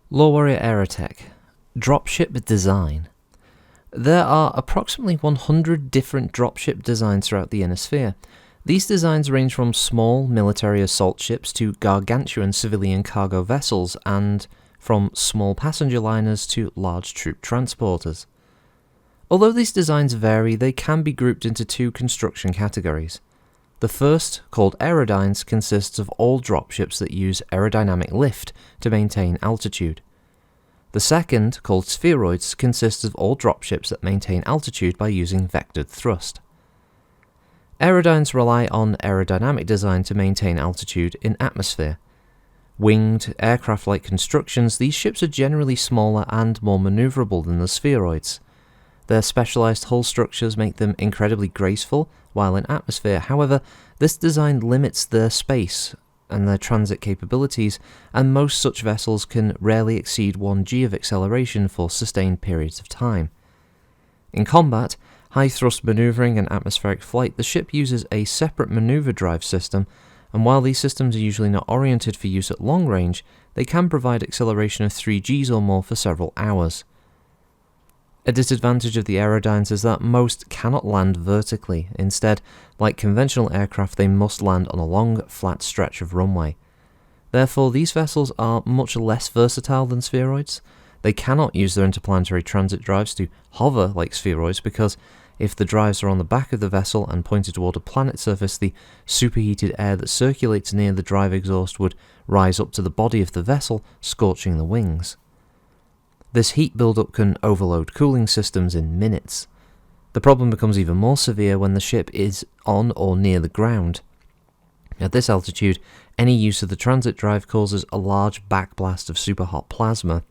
LoreWarrior Aerotech. Dropship design. There are approximately 100 different dropship designs throughout the inner sphere. These designs range from small military assault ships to gargantuan civilian cargo vessels, and from small passenger liners to large troop transporters. Although these designs vary, they can be grouped into two construction categories. The first, called aerodynes, consists of all dropships that use aerodynamic lift to maintain altitude. The second, called spheroids, consists of all dropships that maintain altitude by using vectored thrust. Aerodynes rely on aerodynamic design to maintain altitude in atmosphere. Winged, aircraft-like constructions, these ships are generally smaller and more maneuverable than the spheroids. Their specialized hull structures make them incredibly graceful while in atmosphere. However, this design limits their space and their transit capabilities, and most such vessels can rarely exceed 1g of acceleration for sustained periods of time. In combat, high-thrust maneuvering and atmospheric flight, the ship uses a separate maneuver drive system, and while these systems are usually not oriented for use at long range, they can provide acceleration of 3Gs or more for several hours. A disadvantage of the aerodynes is that most cannot land vertically. Instead, like conventional aircraft, they must land on a long, flat stretch of runway. Therefore, these vessels are much less versatile than spheroids. They cannot use their interplanetary transit drives to hover like spheroids, because if the drives are on the back of the vessel and pointed toward a planet surface, the superheated air that circulates near the drive exhaust would rise up to the body of the vessel, scorching the wings. This heat buildup can overload cooling systems in minutes. The problem becomes even more severe when the ship is on or near the ground. At this altitude, any use of the transit drive causes a large backblast of superhot plasma,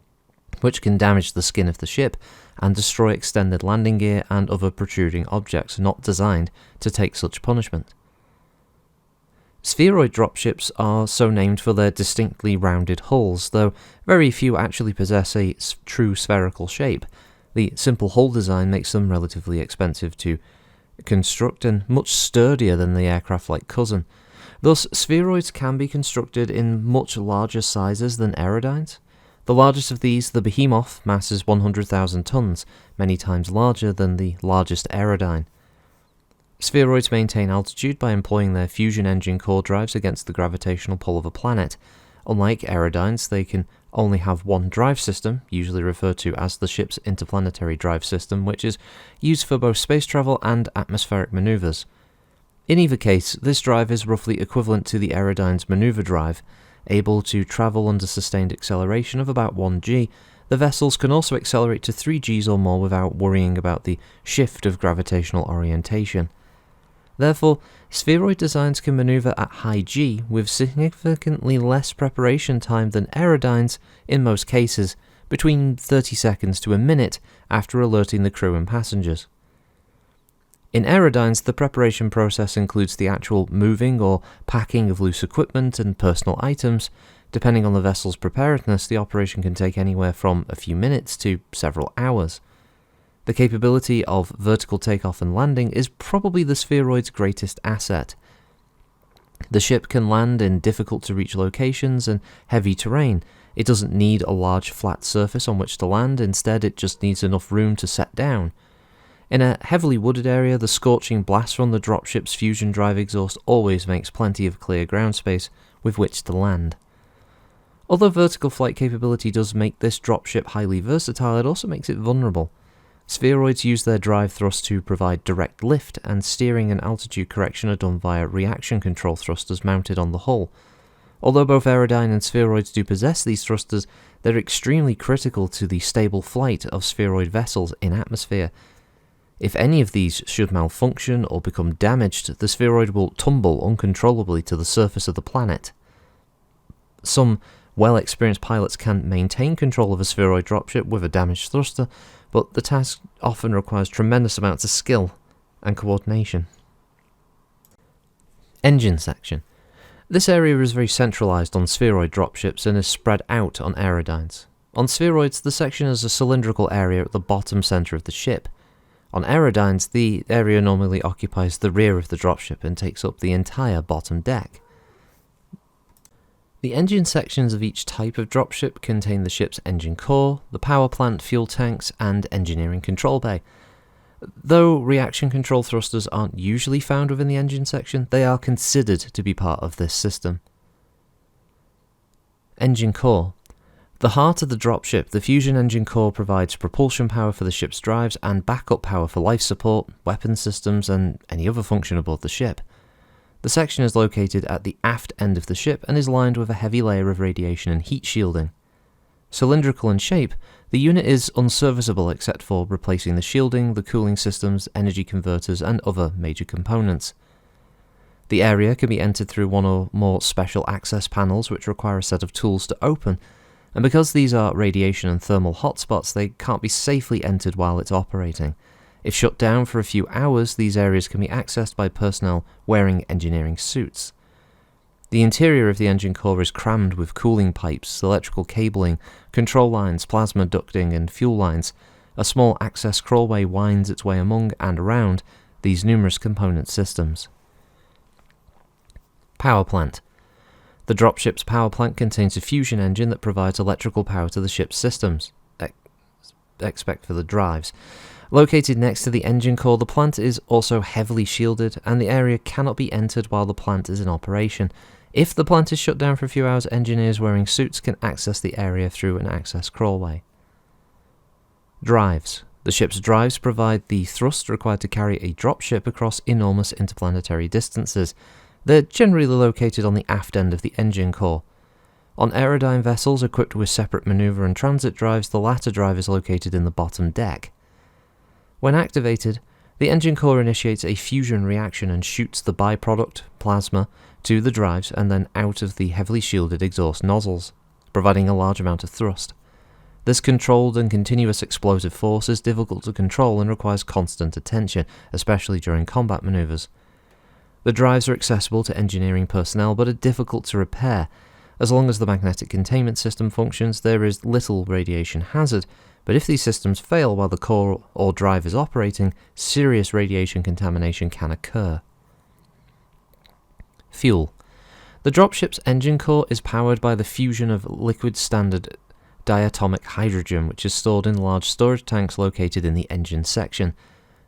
which can damage the skin of the ship and destroy extended landing gear and other protruding objects not designed to take such punishment. Spheroid dropships are so named for their distinctly rounded hulls, though very few actually possess a true spherical shape. The simple hull design makes them relatively expensive to construct and much sturdier than the aircraft-like cousin. Thus, spheroids can be constructed in much larger sizes than aerodynes. The largest of these, the Behemoth, masses 100,000 tons, many times larger than the largest aerodyne. Spheroids maintain altitude by employing their fusion engine core drives against the gravitational pull of a planet. Unlike aerodynes, they can only have one drive system, usually referred to as the ship's interplanetary drive system, which is used for both space travel and atmospheric maneuvers. In either case, this drive is roughly equivalent to the aerodyne's maneuver drive. Able to travel under sustained acceleration of about 1g, the vessels can also accelerate to 3Gs or more without worrying about the shift of gravitational orientation. Therefore, spheroid designs can maneuver at high G with significantly less preparation time than aerodynes in most cases, between 30 seconds to a minute after alerting the crew and passengers. In aerodynes, the preparation process includes the actual moving or packing of loose equipment and personal items. Depending on the vessel's preparedness, the operation can take anywhere from a few minutes to several hours. The capability of vertical takeoff and landing is probably the spheroid's greatest asset. The ship can land in difficult-to-reach locations and heavy terrain. It doesn't need a large flat surface on which to land, instead it just needs enough room to set down. In a heavily wooded area, the scorching blast from the dropship's fusion drive exhaust always makes plenty of clear ground space with which to land. Although vertical flight capability does make this dropship highly versatile, it also makes it vulnerable. Spheroids use their drive thrust to provide direct lift, and steering and altitude correction are done via reaction control thrusters mounted on the hull. Although both aerodyne and spheroids do possess these thrusters, they're extremely critical to the stable flight of spheroid vessels in atmosphere. If any of these should malfunction or become damaged, the spheroid will tumble uncontrollably to the surface of the planet. Some well-experienced pilots can maintain control of a spheroid dropship with a damaged thruster, but the task often requires tremendous amounts of skill and coordination. Engine section. This area is very centralized on spheroid dropships and is spread out on aerodynes. On spheroids, the section is a cylindrical area at the bottom center of the ship. On aerodynes, the area normally occupies the rear of the dropship and takes up the entire bottom deck. The engine sections of each type of dropship contain the ship's engine core, the power plant, fuel tanks, and engineering control bay. Though reaction control thrusters aren't usually found within the engine section, they are considered to be part of this system. Engine core. The heart of the dropship, the fusion engine core provides propulsion power for the ship's drives and backup power for life support, weapon systems, and any other function aboard the ship. The section is located at the aft end of the ship and is lined with a heavy layer of radiation and heat shielding. Cylindrical in shape, the unit is unserviceable except for replacing the shielding, the cooling systems, energy converters, and other major components. The area can be entered through one or more special access panels which require a set of tools to open, and because these are radiation and thermal hotspots, they can't be safely entered while it's operating. If shut down for a few hours, these areas can be accessed by personnel wearing engineering suits. The interior of the engine core is crammed with cooling pipes, electrical cabling, control lines, plasma ducting, and fuel lines. A small access crawlway winds its way among and around these numerous component systems. Power plant. The dropship's power plant contains a fusion engine that provides electrical power to the ship's systems, except for the drives. Located next to the engine core, the plant is also heavily shielded, and the area cannot be entered while the plant is in operation. If the plant is shut down for a few hours, engineers wearing suits can access the area through an access crawlway. Drives. The ship's drives provide the thrust required to carry a dropship across enormous interplanetary distances. They're generally located on the aft end of the engine core. On aerodyne vessels equipped with separate maneuver and transit drives, the latter drive is located in the bottom deck. When activated, the engine core initiates a fusion reaction and shoots the byproduct, plasma, to the drives and then out of the heavily shielded exhaust nozzles, providing a large amount of thrust. This controlled and continuous explosive force is difficult to control and requires constant attention, especially during combat maneuvers. The drives are accessible to engineering personnel but are difficult to repair. As long as the magnetic containment system functions, there is little radiation hazard, but if these systems fail while the core or drive is operating, serious radiation contamination can occur. Fuel. The dropship's engine core is powered by the fusion of liquid standard diatomic hydrogen, which is stored in large storage tanks located in the engine section.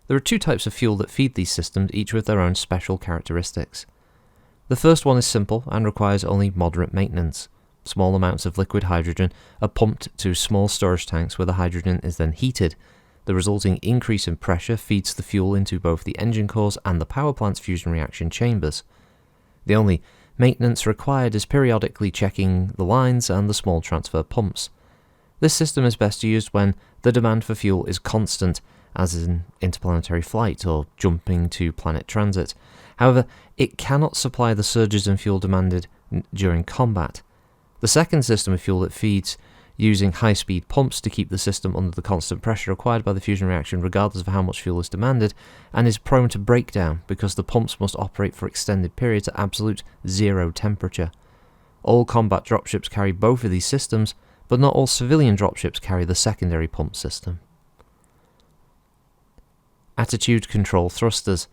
There are two types of fuel that feed these systems, each with their own special characteristics. The first one is simple and requires only moderate maintenance. Small amounts of liquid hydrogen are pumped to small storage tanks where the hydrogen is then heated. The resulting increase in pressure feeds the fuel into both the engine cores and the power plant's fusion reaction chambers. The only maintenance required is periodically checking the lines and the small transfer pumps. This system is best used when the demand for fuel is constant, as in interplanetary flight or jumping to planet transit. However, it cannot supply the surges in fuel demanded during combat. The second system of fuel that feeds using high-speed pumps to keep the system under the constant pressure required by the fusion reaction regardless of how much fuel is demanded, and is prone to breakdown because the pumps must operate for extended periods at absolute zero temperature. All combat dropships carry both of these systems, but not all civilian dropships carry the secondary pump system. Attitude control thrusters.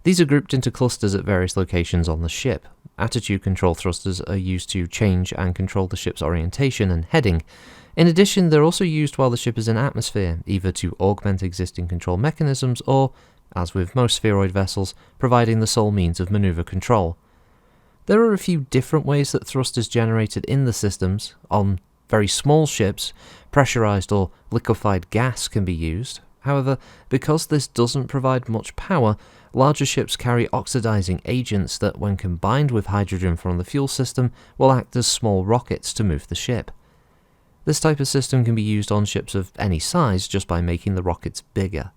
These are grouped into clusters at various locations on the ship. Attitude control thrusters are used to change and control the ship's orientation and heading. In addition, they're also used while the ship is in atmosphere, either to augment existing control mechanisms or, as with most spheroid vessels, providing the sole means of maneuver control. There are a few different ways that thrust is generated in the systems. On very small ships, pressurized or liquefied gas can be used. However, because this doesn't provide much power, larger ships carry oxidizing agents that, when combined with hydrogen from the fuel system, will act as small rockets to move the ship. This type of system can be used on ships of any size just by making the rockets bigger.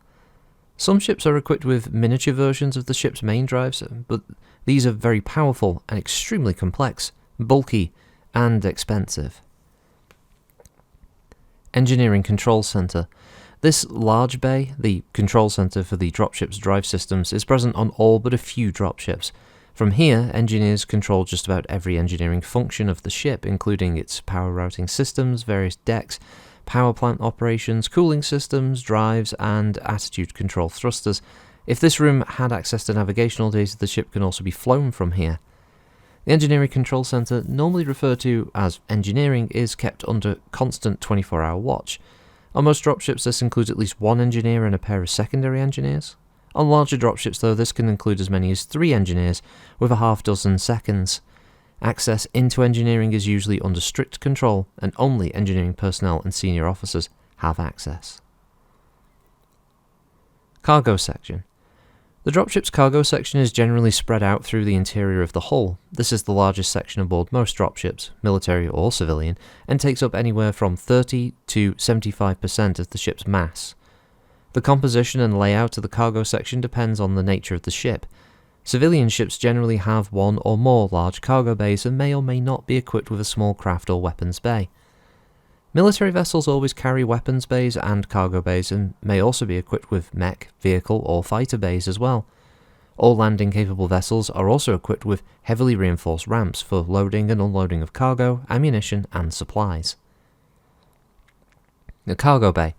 Some ships are equipped with miniature versions of the ship's main drives, but these are very powerful and extremely complex, bulky, and expensive. Engineering Control Center. This large bay, the control center for the dropship's drive systems, is present on all but a few dropships. From here, engineers control just about every engineering function of the ship, including its power routing systems, various decks, power plant operations, cooling systems, drives, and attitude control thrusters. If this room had access to navigational data, the ship can also be flown from here. The Engineering Control Centre, normally referred to as engineering, is kept under constant 24-hour watch. On most dropships this includes at least one engineer and a pair of secondary engineers. On larger dropships though, this can include as many as 3 engineers with a half dozen seconds. Access into engineering is usually under strict control, and only engineering personnel and senior officers have access. Cargo section. The dropship's cargo section is generally spread out through the interior of the hull. This is the largest section aboard most dropships, military or civilian, and takes up anywhere from 30 to 75% of the ship's mass. The composition and layout of the cargo section depends on the nature of the ship. Civilian ships generally have one or more large cargo bays and may or may not be equipped with a small craft or weapons bay. Military vessels always carry weapons bays and cargo bays and may also be equipped with mech, vehicle or fighter bays as well. All landing capable vessels are also equipped with heavily reinforced ramps for loading and unloading of cargo, ammunition and supplies. The cargo bay.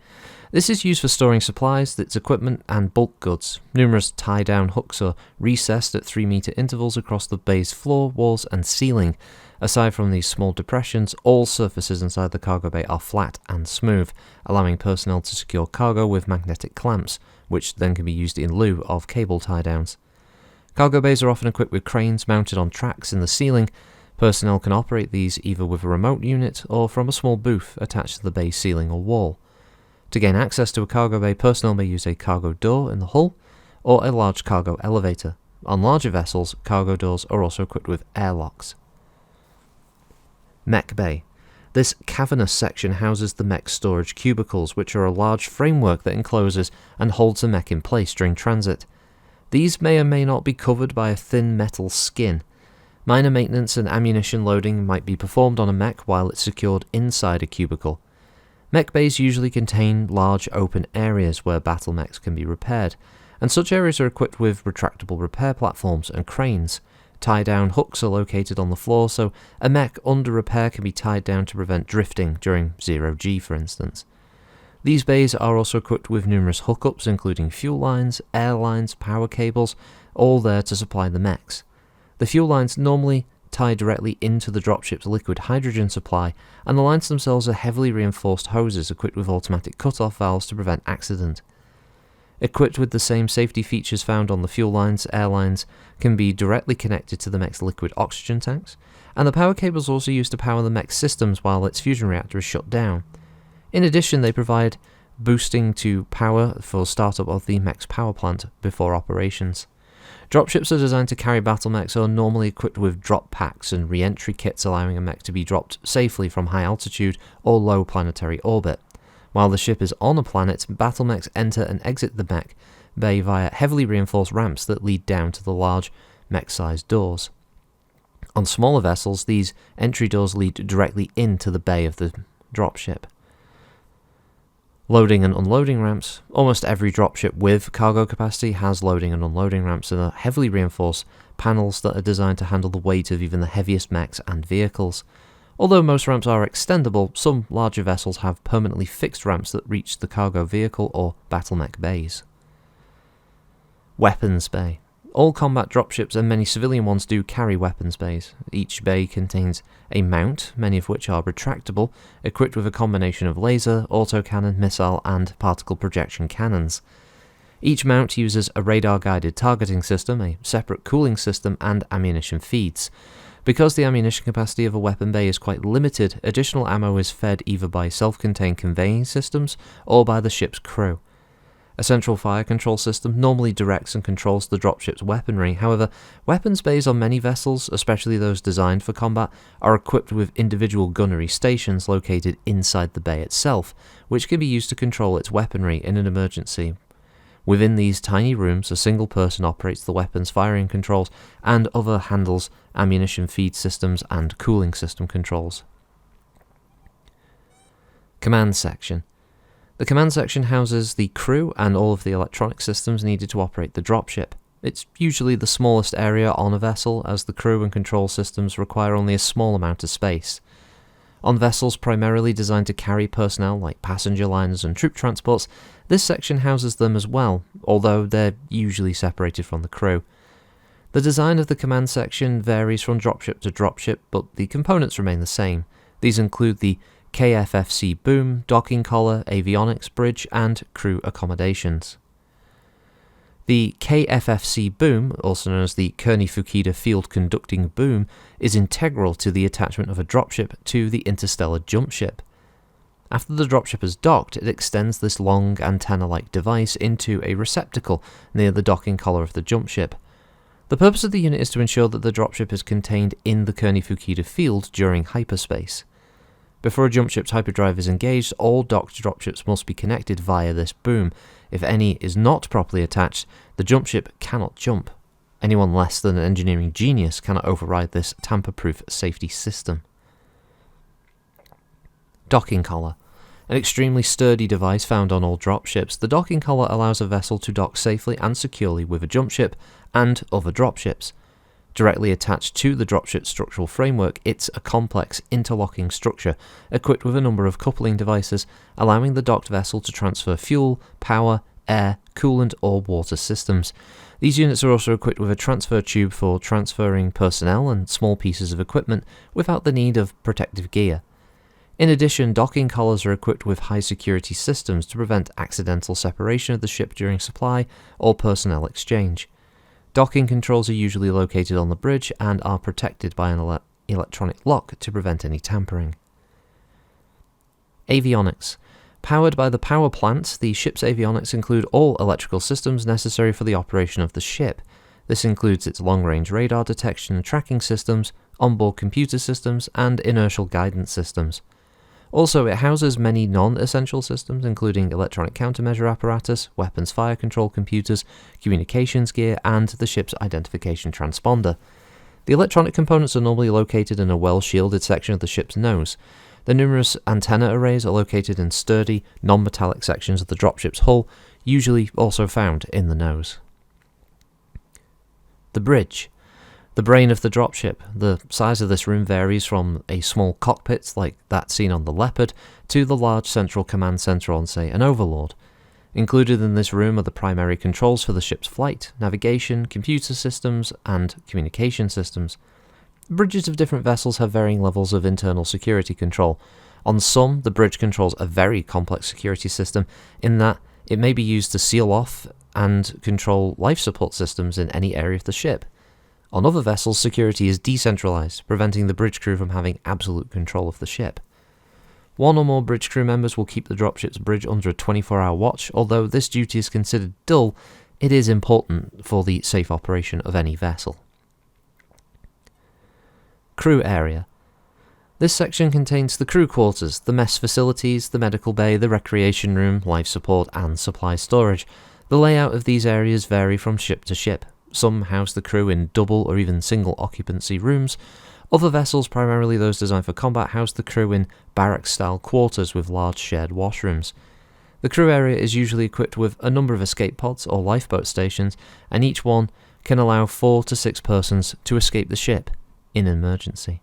This is used for storing supplies, its equipment and bulk goods. Numerous tie-down hooks are recessed at 3-meter intervals across the bay's floor, walls and ceiling. Aside from these small depressions, all surfaces inside the cargo bay are flat and smooth, allowing personnel to secure cargo with magnetic clamps, which then can be used in lieu of cable tie-downs. Cargo bays are often equipped with cranes mounted on tracks in the ceiling. Personnel can operate these either with a remote unit or from a small booth attached to the bay's ceiling or wall. To gain access to a cargo bay, personnel may use a cargo door in the hull or a large cargo elevator. On larger vessels, cargo doors are also equipped with airlocks. Mech bay. This cavernous section houses the mech storage cubicles, which are a large framework that encloses and holds the mech in place during transit. These may or may not be covered by a thin metal skin. Minor maintenance and ammunition loading might be performed on a mech while it's secured inside a cubicle. Mech bays usually contain large open areas where battle mechs can be repaired, and such areas are equipped with retractable repair platforms and cranes. Tie-down hooks are located on the floor, so a mech under repair can be tied down to prevent drifting during 0G, for instance. These bays are also equipped with numerous hookups, including fuel lines, air lines, power cables, all there to supply the mechs. The fuel lines normally tie directly into the dropship's liquid hydrogen supply, and the lines themselves are heavily reinforced hoses equipped with automatic cut-off valves to prevent accident. Equipped with the same safety features found on the fuel lines, airlines can be directly connected to the mech's liquid oxygen tanks, and the power cables also used to power the mech's systems while its fusion reactor is shut down. In addition, they provide boosting to power for startup of the mech's power plant before operations. Dropships are designed to carry battle mechs are normally equipped with drop packs and re-entry kits, allowing a mech to be dropped safely from high altitude or low planetary orbit. While the ship is on a planet, battle mechs enter and exit the mech bay via heavily reinforced ramps that lead down to the large mech-sized doors. On smaller vessels, these entry doors lead directly into the bay of the dropship. Loading and unloading ramps. Almost every dropship with cargo capacity has loading and unloading ramps and are heavily reinforced panels that are designed to handle the weight of even the heaviest mechs and vehicles. Although most ramps are extendable, some larger vessels have permanently fixed ramps that reach the cargo vehicle or battle mech bays. Weapons bay. All combat dropships and many civilian ones do carry weapons bays. Each bay contains a mount, many of which are retractable, equipped with a combination of laser, autocannon, missile and particle projection cannons. Each mount uses a radar-guided targeting system, a separate cooling system and ammunition feeds. Because the ammunition capacity of a weapon bay is quite limited, additional ammo is fed either by self-contained conveying systems or by the ship's crew. A central fire control system normally directs and controls the dropship's weaponry. However, weapons bays on many vessels, especially those designed for combat, are equipped with individual gunnery stations located inside the bay itself, which can be used to control its weaponry in an emergency. Within these tiny rooms, a single person operates the weapons firing controls and other handles ammunition feed systems and cooling system controls. Command section. The command section houses the crew and all of the electronic systems needed to operate the dropship. It's usually the smallest area on a vessel, as the crew and control systems require only a small amount of space. On vessels primarily designed to carry personnel like passenger liners and troop transports, this section houses them as well, although they're usually separated from the crew. The design of the command section varies from dropship to dropship, but the components remain the same. These include the KFFC boom, docking collar, avionics, bridge, and crew accommodations. The KFFC boom, also known as the Kearney-Fukuda Field Conducting Boom, is integral to the attachment of a dropship to the interstellar jumpship. After the dropship has docked, it extends this long antenna-like device into a receptacle near the docking collar of the jumpship. The purpose of the unit is to ensure that the dropship is contained in the Kearney-Fukuda field during hyperspace. Before a jumpship's hyperdrive is engaged, all docked dropships must be connected via this boom. If any is not properly attached, the jumpship cannot jump. Anyone less than an engineering genius cannot override this tamper-proof safety system. Docking collar. An extremely sturdy device found on all dropships, the docking collar allows a vessel to dock safely and securely with a jumpship and other dropships. Directly attached to the dropship's structural framework, it's a complex, interlocking structure equipped with a number of coupling devices, allowing the docked vessel to transfer fuel, power, air, coolant, or water systems. These units are also equipped with a transfer tube for transferring personnel and small pieces of equipment without the need of protective gear. In addition, docking collars are equipped with high-security systems to prevent accidental separation of the ship during supply or personnel exchange. Docking controls are usually located on the bridge and are protected by an electronic lock to prevent any tampering. Avionics. Powered by the power plant, the ship's avionics include all electrical systems necessary for the operation of the ship. This includes its long-range radar detection and tracking systems, onboard computer systems, and inertial guidance systems. Also, it houses many non-essential systems, including electronic countermeasure apparatus, weapons fire control computers, communications gear, and the ship's identification transponder. The electronic components are normally located in a well-shielded section of the ship's nose. The numerous antenna arrays are located in sturdy, non-metallic sections of the dropship's hull, usually also found in the nose. The bridge. The brain of the dropship. The size of this room varies from a small cockpit like that seen on the Leopard to the large central command center on, say, an Overlord. Included in this room are the primary controls for the ship's flight, navigation, computer systems, and communication systems. Bridges of different vessels have varying levels of internal security control. On some, the bridge controls a very complex security system in that it may be used to seal off and control life support systems in any area of the ship. On other vessels, security is decentralized, preventing the bridge crew from having absolute control of the ship. One or more bridge crew members will keep the dropship's bridge under a 24-hour watch. Although this duty is considered dull, it is important for the safe operation of any vessel. Crew area. This section contains the crew quarters, the mess facilities, the medical bay, the recreation room, life support, and supply storage. The layout of these areas vary from ship to ship. Some house the crew in double or even single occupancy rooms. Other vessels, primarily those designed for combat, house the crew in barrack-style quarters with large shared washrooms. The crew area is usually equipped with a number of escape pods or lifeboat stations, and each one can allow 4 to 6 persons to escape the ship in an emergency.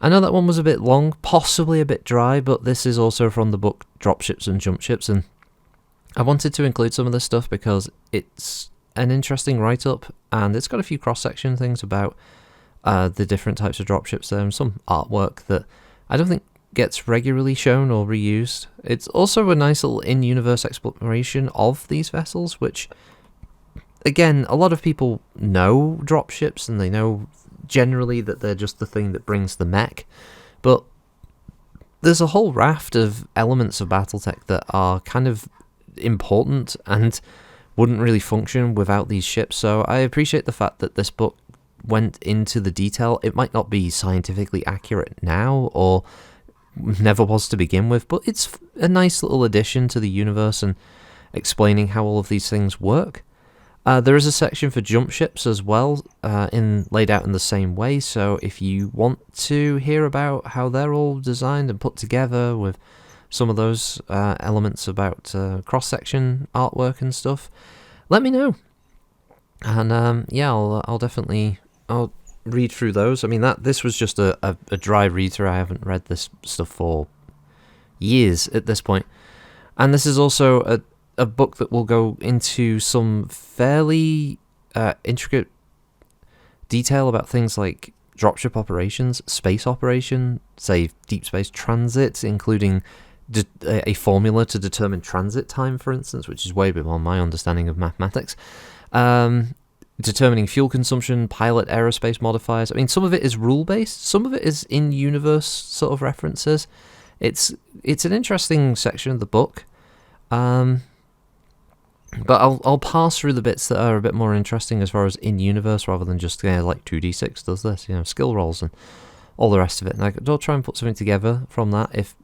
I know that one was a bit long, possibly a bit dry, but this is also from the book Dropships and Jumpships, and I wanted to include some of this stuff because it's an interesting write-up, and it's got a few cross-section things about the different types of dropships there, and some artwork that I don't think gets regularly shown or reused. It's also a nice little in-universe exploration of these vessels, which, again, a lot of people know dropships, and they know generally that they're just the thing that brings the mech, but there's a whole raft of elements of Battletech that are kind of important and wouldn't really function without these ships, so I appreciate the fact that this book went into the detail. It might not be scientifically accurate now, or never was to begin with, but it's a nice little addition to the universe and explaining how all of these things work. There is a section for jumpships as well, laid out in the same way, so if you want to hear about how they're all designed and put together with some of those elements about cross-section artwork and stuff, let me know. And yeah, I'll definitely read through those. I mean, this was just a dry read-through. I haven't read this stuff for years at this point. And this is also a book that will go into some fairly intricate detail about things like dropship operations, space operation, say deep space transit, including a formula to determine transit time, for instance, which is way beyond my understanding of mathematics. Determining fuel consumption, pilot aerospace modifiers. I mean, some of it is rule-based, some of it is in-universe sort of references. It's an interesting section of the book, but I'll pass through the bits that are a bit more interesting as far as in-universe, rather than just like 2d6 does this, skill rolls and all the rest of it. And I'll try and put something together from that, if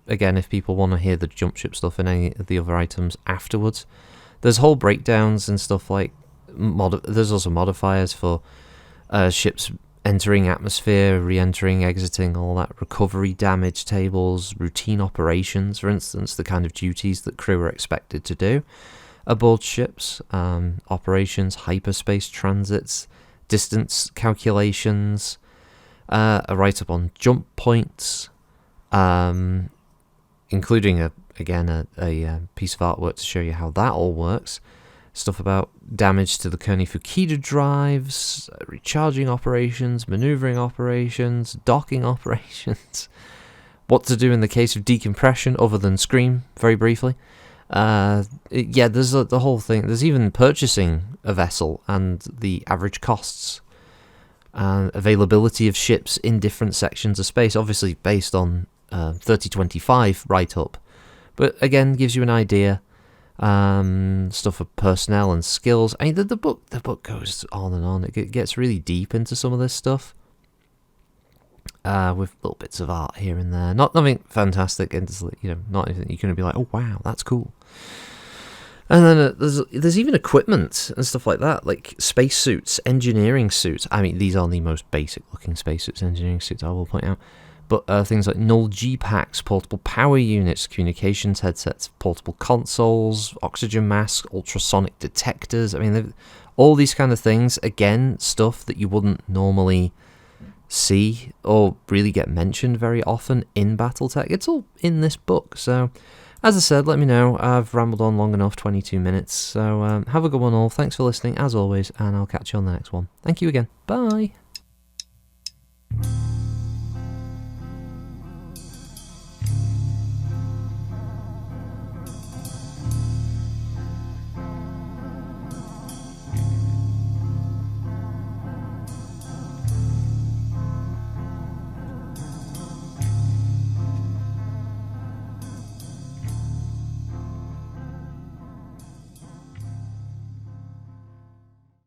people want to hear the jump ship stuff and any of the other items afterwards. There's whole breakdowns and stuff like, there's also modifiers for ships entering atmosphere, re-entering, exiting, all that, recovery damage tables, routine operations, for instance, the kind of duties that crew are expected to do aboard ships, operations, hyperspace transits, distance calculations, a write-up on jump points, including a piece of artwork to show you how that all works. Stuff about damage to the Kearney-Fukita drives, recharging operations, maneuvering operations, docking operations, what to do in the case of decompression other than scream, very briefly. There's the whole thing. There's even purchasing a vessel and the average costs, availability of ships in different sections of space, obviously based on 3025 write-up, but again gives you an idea. Stuff for personnel and skills. I mean, the book goes on and on. It gets really deep into some of this stuff, with little bits of art here and there. Nothing fantastic, and not anything you're going to be like, oh wow, that's cool. And then there's even equipment and stuff like that, like spacesuits, engineering suits. I mean, these are the most basic looking spacesuits, engineering suits, I will point out. But things like null G-packs, portable power units, communications headsets, portable consoles, oxygen masks, ultrasonic detectors. I mean, all these kind of things. Again, stuff that you wouldn't normally see or really get mentioned very often in Battletech. It's all in this book. So, as I said, let me know. I've rambled on long enough, 22 minutes. So, have a good one all. Thanks for listening, as always, and I'll catch you on the next one. Thank you again. Bye.